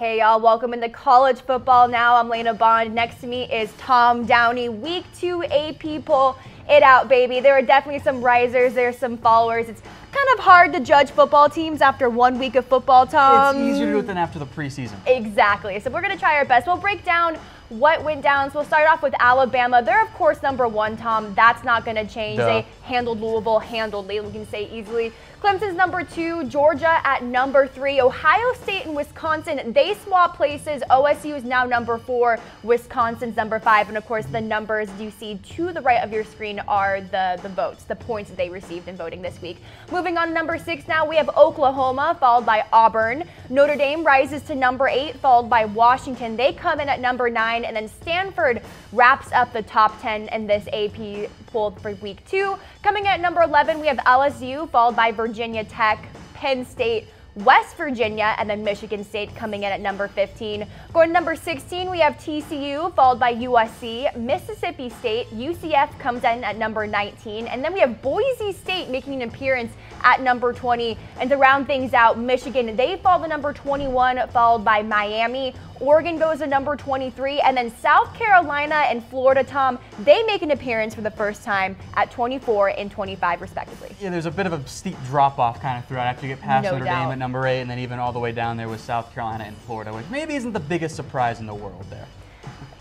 Hey y'all, welcome into college football now. I'm Lena Bond. Next to me is Tom Downey. Week 2 AP poll it out, baby. There are definitely some risers, there's some followers. It's kind of hard to judge football teams after 1 week of football, Tom. It's easier to do it than after the preseason. Exactly. So we're going to try our best. We'll break down what went down. So we'll start off with Alabama. They're, of course, #1, Tom. That's not going to change. Duh. They handled Louisville handily, we can say easily. Clemson's #2, Georgia at #3. Ohio State and Wisconsin, they swap places. OSU is now #4, Wisconsin's #5. And, of course, the numbers you see to the right of your screen are the votes, the points that they received in voting this week. Moving on to #6 now, we have Oklahoma, followed by Auburn. Notre Dame rises to #8, followed by Washington. They come in at #9. And then Stanford wraps up the top 10 in this AP poll for week 2. Coming at #11, we have LSU, followed by Virginia Tech, Penn State, West Virginia, and then Michigan State coming in at #15. Going to #16, we have TCU, followed by USC, Mississippi State, UCF comes in at #19, and then we have Boise State making an appearance at #20. And to round things out, Michigan, they fall to #21, followed by Miami. Oregon goes to #23, and then South Carolina and Florida, Tom, they make an appearance for the first time at 24 and 25 respectively. Yeah, there's a bit of a steep drop-off kind of throughout after you get past No Notre doubt. Dame at #8, and then even all the way down there with South Carolina and Florida, which maybe isn't the biggest surprise in the world there.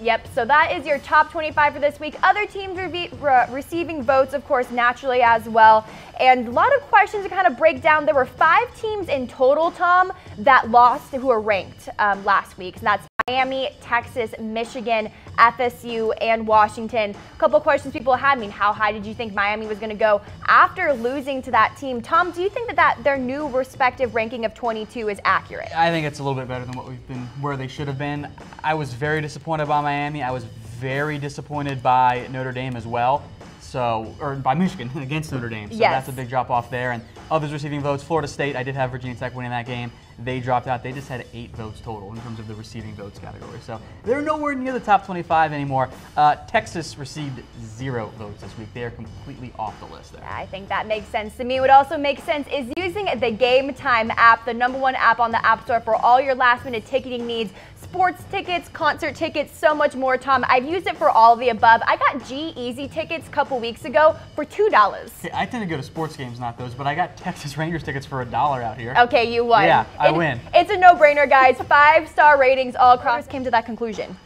Yep, so that is your top 25 for this week. Other teams receiving votes, of course, naturally as well. And a lot of questions to kind of break down. There were 5 teams in total, Tom, that lost who were ranked last week. And that's Miami, Texas, Michigan, FSU, and Washington. A couple questions people had. I mean, how high did you think Miami was going to go after losing to that team? Tom, do you think that their new respective ranking of 22 is accurate? I think it's a little bit better than what we've been, where they should have been. I was very disappointed by Miami. I was very disappointed by Notre Dame as well. So, or by Michigan against Notre Dame. So yes, that's a big drop off there. And others receiving votes, Florida State, I did have Virginia Tech winning that game. They dropped out. They just had 8 votes total in terms of the receiving votes category. So they're nowhere near the top 25 anymore. Texas received 0 votes this week. They are completely off the list there. I think that makes sense to me. What also makes sense is using the Game Time app, the #1 app on the App Store for all your last-minute ticketing needs. Sports tickets, concert tickets, so much more, Tom. I've used it for all of the above. I got G-Easy tickets a couple weeks ago for $2. Hey, I tend to go to sports games, not those, but I got Texas Rangers tickets for $1 out here. Okay, you won. Yeah, I win. It's a no-brainer, guys. 5-star ratings all across. Came to that conclusion.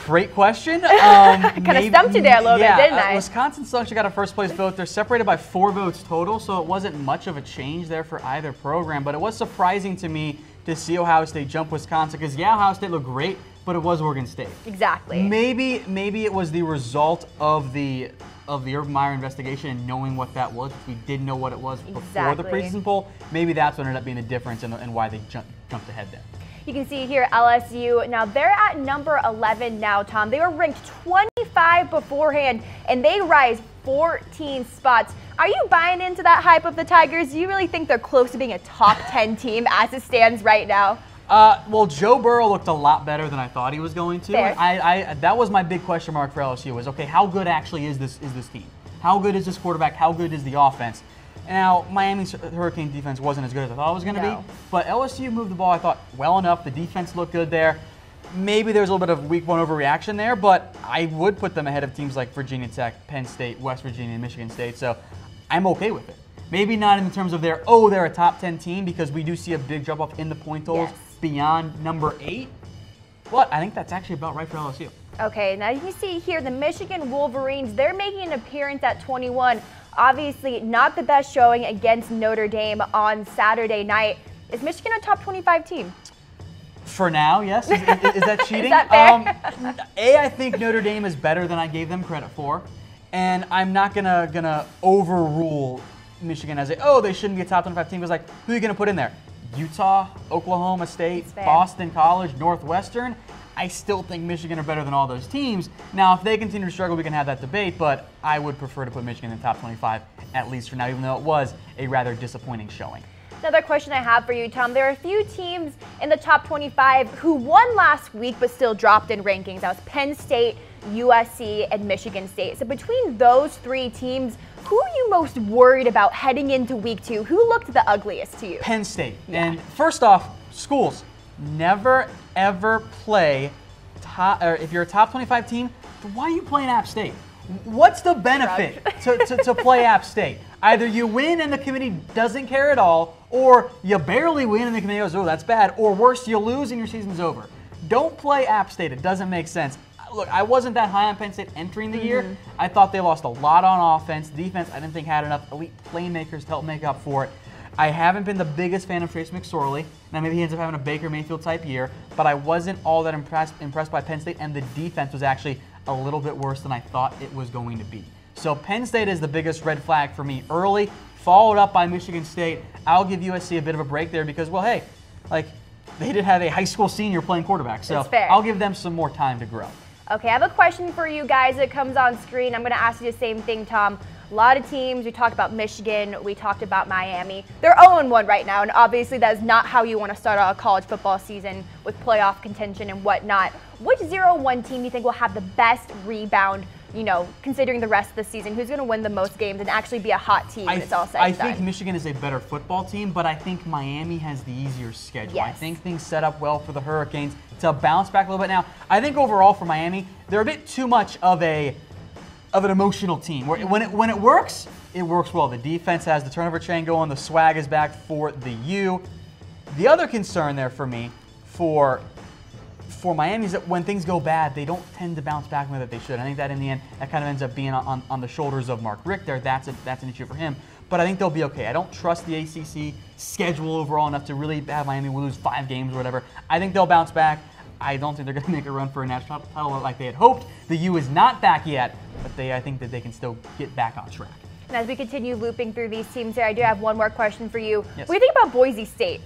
Great question. I kind of stumped you there a little bit, didn't I? Wisconsin still actually got a first-place vote. They're separated by 4 votes total, so it wasn't much of a change there for either program. But it was surprising to me to see Ohio State jump Wisconsin, because yeah, Ohio State looked great, but it was Oregon State. Exactly. Maybe it was the result of the Urban Meyer investigation and knowing what that was, which we didn't know what it was before the preseason poll. Maybe that's what ended up being the difference and why they jumped ahead there. You can see here LSU. Now they're at #11 now, Tom. They were ranked 25 beforehand, and they rise 14 spots. Are you buying into that hype of the Tigers? Do you really think they're close to being a top 10 team as it stands right now? Well, Joe Burrow looked a lot better than I thought he was going to. Fair. That was my big question mark for LSU was, okay, how good actually is this team? How good is this quarterback? How good is the offense? Now, Miami's Hurricane defense wasn't as good as I thought it was going to be, but LSU moved the ball, I thought, well enough. The defense looked good there. Maybe there's a little bit of week 1 overreaction there, but I would put them ahead of teams like Virginia Tech, Penn State, West Virginia, and Michigan State, so I'm okay with it. Maybe not in terms of they're a top 10 team, because we do see a big drop off in the point totals beyond #8, but I think that's actually about right for LSU. Okay, now you can see here the Michigan Wolverines, they're making an appearance at 21. Obviously not the best showing against Notre Dame on Saturday night. Is Michigan a top 25 team? For now, yes. Is that cheating? Is that fair? I think Notre Dame is better than I gave them credit for, and I'm not gonna overrule Michigan as they shouldn't be a top 25 team. Because like, who are you gonna put in there? Utah, Oklahoma State, Boston College, Northwestern. I still think Michigan are better than all those teams. Now, if they continue to struggle, we can have that debate, but I would prefer to put Michigan in the top 25, at least for now, even though it was a rather disappointing showing. Another question I have for you, Tom. There are a few teams in the top 25 who won last week but still dropped in rankings. That was Penn State, USC, and Michigan State. So between those 3 teams, who are you most worried about heading into week 2? Who looked the ugliest to you? Penn State. Yeah. And first off, schools. never ever play top, or if you're a top 25 team, why are you playing App State? What's the benefit to play App State? Either you win and the committee doesn't care at all, or you barely win and the committee goes, oh, that's bad, or worse, you lose and your season's over. Don't play App State. It doesn't make sense. Look, I wasn't that high on Penn State entering the year. I thought they lost a lot on offense. Defense, I didn't think had enough elite playmakers to help make up for it. I haven't been the biggest fan of Trace McSorley. Now maybe he ends up having a Baker Mayfield type year, but I wasn't all that impressed by Penn State, and the defense was actually a little bit worse than I thought it was going to be. So Penn State is the biggest red flag for me early, followed up by Michigan State. I'll give USC a bit of a break there because, well, hey, like they did have a high school senior playing quarterback, so I'll give them some more time to grow. Okay, I have a question for you guys that comes on screen. I'm going to ask you the same thing, Tom. A lot of teams, we talked about Michigan, we talked about Miami. They're 0-1 right now, and obviously that is not how you want to start a college football season with playoff contention and whatnot. Which 0-1 team do you think will have the best rebound, you know, considering the rest of the season? Who's going to win the most games and actually be a hot team when it's all said and done? I think Michigan is a better football team, but I think Miami has the easier schedule. Yes. I think things set up well for the Hurricanes to bounce back a little bit. Now, I think overall for Miami, they're a bit too much of an emotional team. When it works well. The defense has the turnover train going. The swag is back for the U. The other concern there for me for Miami is that when things go bad, they don't tend to bounce back the way that they should. I think that in the end, that kind of ends up being on the shoulders of Mark Richter. That's an issue for him. But I think they'll be okay. I don't trust the ACC schedule overall enough to really have Miami lose 5 games or whatever. I think they'll bounce back. I don't think they're going to make a run for a national title like they had hoped. The U is not back yet, but I think that they can still get back on track. And as we continue looping through these teams here, I do have one more question for you. Yes. What do you think about Boise State?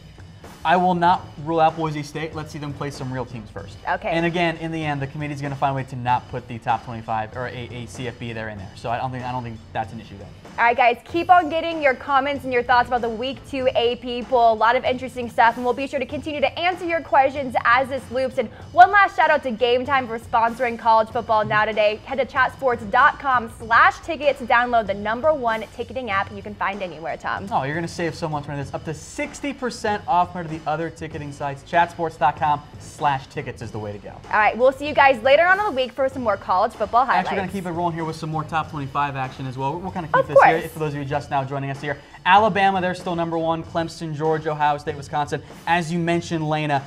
I will not rule out Boise State. Let's see them play some real teams first. Okay. And again, in the end, the committee's going to find a way to not put the top 25 or a CFB there in there. So I don't think that's an issue there. All right, guys, keep on getting your comments and your thoughts about the Week 2 AP poll. A lot of interesting stuff, and we'll be sure to continue to answer your questions as this loops. And one last shout out to Game Time for sponsoring college football now today. Head to chatsports.com/tickets to download the #1 ticketing app you can find anywhere, Tom. Oh, you're going to save so much money. This up to 60% off compared to the other ticketing sites. Chatsports.com/tickets is the way to go. All right, we'll see you guys later on in the week for some more college football highlights. Actually, we're going to keep it rolling here with some more top 25 action as well. We'll kind of keep this here for those of you just now joining us here. Alabama, they're still #1. Clemson, Georgia, Ohio State, Wisconsin. As you mentioned, Lena,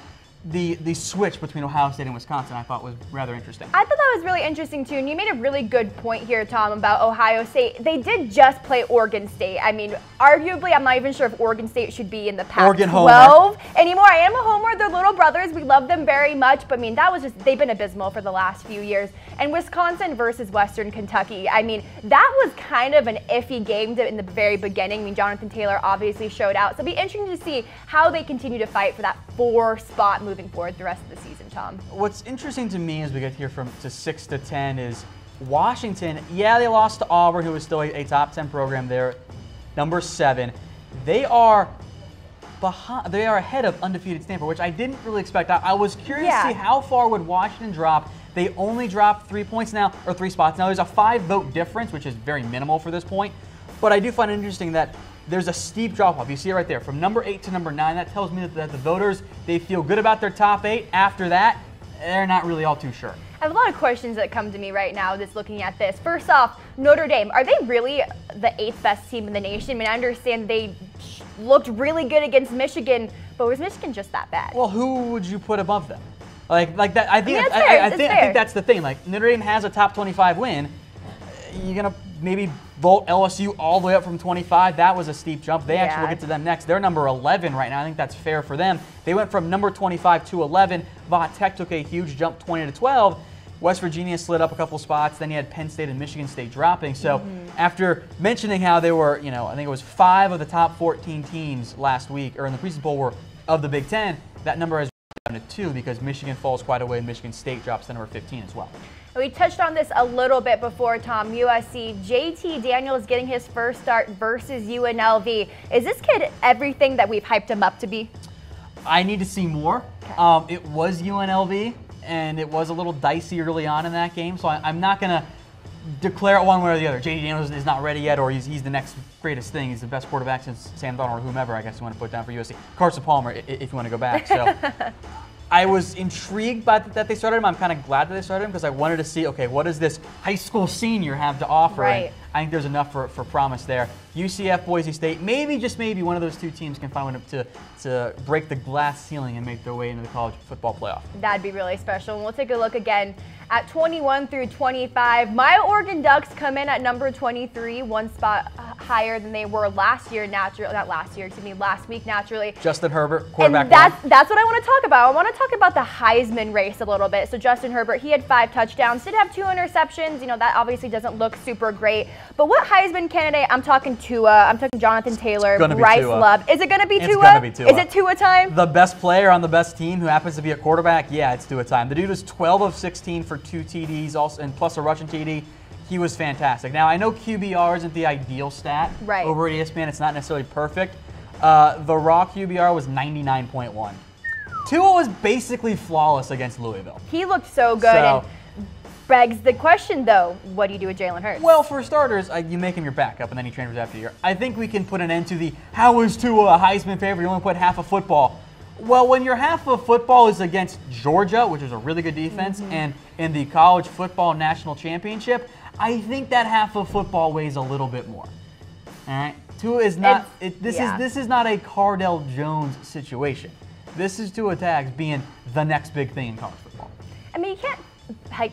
the switch between Ohio State and Wisconsin I thought was rather interesting. I thought that was really interesting too, and you made a really good point here, Tom, about Ohio State. They did just play Oregon State. I mean, arguably, I'm not even sure if Oregon State should be in the Pac-12 anymore. I am a homer. They're little brothers. We love them very much, but I mean, that was just, they've been abysmal for the last few years. And Wisconsin versus Western Kentucky, I mean, that was kind of an iffy game in the very beginning. I mean, Jonathan Taylor obviously showed out, so it'll be interesting to see how they continue to fight for that 4 spot moving forward the rest of the season, Tom. What's interesting to me as we get here to 6 to 10 is Washington. Yeah, they lost to Auburn, who is still a top 10 program there, #7. They are behind. They are ahead of undefeated Stanford, which I didn't really expect. I was curious to see how far would Washington drop. They only dropped 3 points now, or 3 spots. Now there's a 5-vote difference, which is very minimal for this point. But I do find it interesting that there's a steep drop-off. You see it right there. From #8 to #9, that tells me that the voters, they feel good about their top 8. After that, they're not really all too sure. I have a lot of questions that come to me right now just looking at this. First off, Notre Dame, are they really the 8th best team in the nation? I mean, I understand they looked really good against Michigan, but was Michigan just that bad? Well, who would you put above them? Like that. I think I think that's the thing. Like Notre Dame has a top 25 win. You're gonna maybe vote LSU all the way up from 25. That was a steep jump. They actually will get to them next. They're #11 right now. I think that's fair for them. They went from number 25 to 11. Va Tech took a huge jump, 20 to 12. West Virginia slid up a couple spots. Then you had Penn State and Michigan State dropping. So after mentioning how they were, I think it was 5 of the top 14 teams last week, or in the preseason poll, were of the Big Ten, that number has down to 2 because Michigan falls quite away and Michigan State drops to #15 as well. We touched on this a little bit before, Tom. USC, JT Daniels getting his first start versus UNLV. Is this kid everything that we've hyped him up to be? I need to see more. Okay. It was UNLV, and it was a little dicey early on in that game, so I'm not going to declare it one way or the other. J.D. Daniels is not ready yet, or he's the next greatest thing. He's the best quarterback since Sam Darnold or whomever, I guess you want to put down for USC. Carson Palmer, if you want to go back. So I was intrigued by that they started him. I'm kind of glad that they started him because I wanted to see, okay, what does this high school senior have to offer? Right. And I think there's enough for promise there. UCF, Boise State, maybe, just maybe, one of those two teams can find one to break the glass ceiling and make their way into the college football playoff. That'd be really special. And we'll take a look again at 21 through 25. My Oregon Ducks come in at number 23, one spot higher than they were last year, last week, naturally. Justin Herbert, quarterback. And that's what I want to talk about. I want to talk about the Heisman race a little bit. So Justin Herbert, he had 5 touchdowns, did have 2 interceptions. You know, that obviously doesn't look super great. But what Heisman candidate? I'm talking Tua, I'm talking Jonathan Taylor, Bryce Love. Is it going to be Tua? It's going to be Tua. Is it Tua time? The best player on the best team who happens to be a quarterback? Yeah, it's Tua time. The dude was 12 of 16 for 2 TDs also, and plus a rushing TD. He was fantastic. Now, I know QBR isn't the ideal stat over at ESPN. It's not necessarily perfect. The raw QBR was 99.1. Tua was basically flawless against Louisville. He looked so good. And begs the question, though, what do you do with Jalen Hurts? Well, for starters, you make him your backup, and then he transfers after a year. I think we can put an end to the, how is Tua a Heisman favorite? You only put half of football. Well, when your half of football is against Georgia, which is a really good defense, and in the college football national championship, I think that half of football weighs a little bit more. All right? Tua is not, this is not a Cardell Jones situation. This is Tua Tags being the next big thing in college football. I mean, you can't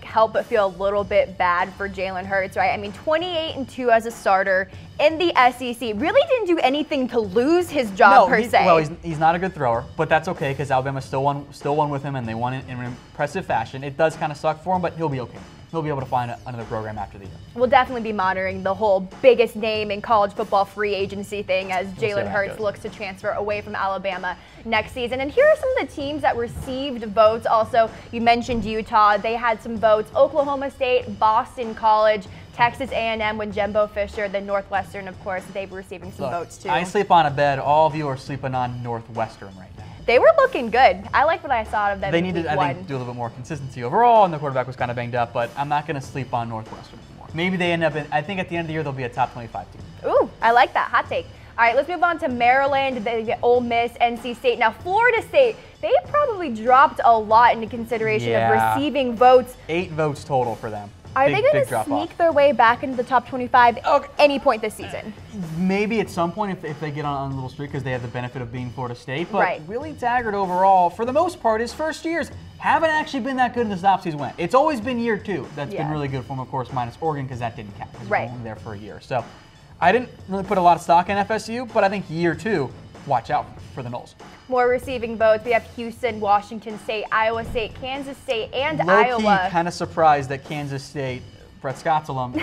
help but feel a little bit bad for Jalen Hurts, right? I mean, 28-2 as a starter in the SEC. Really didn't do anything to lose his job per se. Well, he's not a good thrower, but that's okay because Alabama still won with him, and they won it in an impressive fashion. It does kind of suck for him, but he'll be okay. He'll be able to find another program after the year. We'll definitely be monitoring the whole biggest name in college football free agency thing as Jalen Hurts looks to transfer away from Alabama next season. And here are some of the teams that received votes. Also, you mentioned Utah. They had some votes. Oklahoma State, Boston College, Texas A&M with Jimbo Fisher, then Northwestern, of course, they were receiving some votes too. I sleep on a bed. All of you are sleeping on Northwestern right now. They were looking good. I like what I saw of them. They needed, I think, do a little bit more consistency overall, and the quarterback was kind of banged up, but I'm not going to sleep on Northwestern anymore. Maybe they end up in, I think at the end of the year, they'll be a top 25 team. Ooh, I like that. Hot take. All right, let's move on to Maryland, the Ole Miss, NC State. Now, Florida State, they probably dropped a lot into consideration of receiving votes. 8 votes total for them. Are they going to sneak their way back into the top 25 at any point this season? Maybe at some point if they get on a little streak because they have the benefit of being Florida State. But Willie Taggart overall, for the most part, his first years haven't actually been that good in the stops he's went. It's always been year 2 that's been really good for him, of course, minus Oregon because that didn't count because he was only there for a year. So I didn't really put a lot of stock in FSU, but I think year 2, watch out for the Noles. More receiving votes. We have Houston, Washington State, Iowa State, Kansas State, and Low-key, Iowa. Kind of surprised that Kansas State, Brett Scott's alma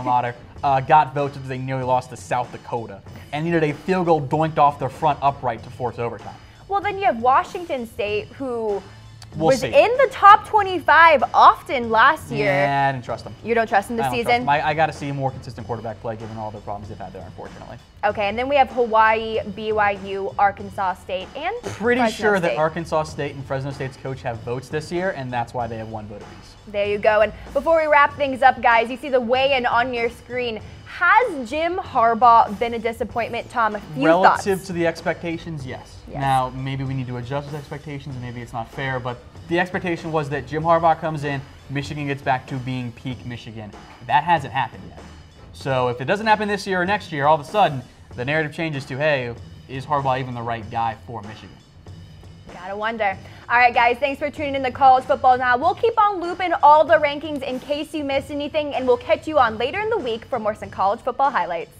mater, got votes because they nearly lost to South Dakota and needed a field goal doinked off their front upright to force overtime. Well, then you have Washington State, who was in the top 25 often last year. Yeah, I didn't trust them. You don't trust them this season? I got to see a more consistent quarterback play given all the problems they've had there, unfortunately. Okay, and then we have Hawaii, BYU, Arkansas State, and Pretty sure that Arkansas State and Fresno State's coach have votes this year, and that's why they have 1 vote apiece. There you go. And before we wrap things up, guys, you see the weigh-in on your screen. Has Jim Harbaugh been a disappointment, Tom? A few thoughts. Relative to the expectations, yes. Now, maybe we need to adjust those expectations, and maybe it's not fair, but the expectation was that Jim Harbaugh comes in, Michigan gets back to being peak Michigan. That hasn't happened yet. So if it doesn't happen this year or next year, all of a sudden, the narrative changes to, hey, is Harbaugh even the right guy for Michigan? Gotta wonder. All right, guys, thanks for tuning in to College Football Now. We'll keep on looping all the rankings in case you missed anything, and we'll catch you on later in the week for more some college football highlights.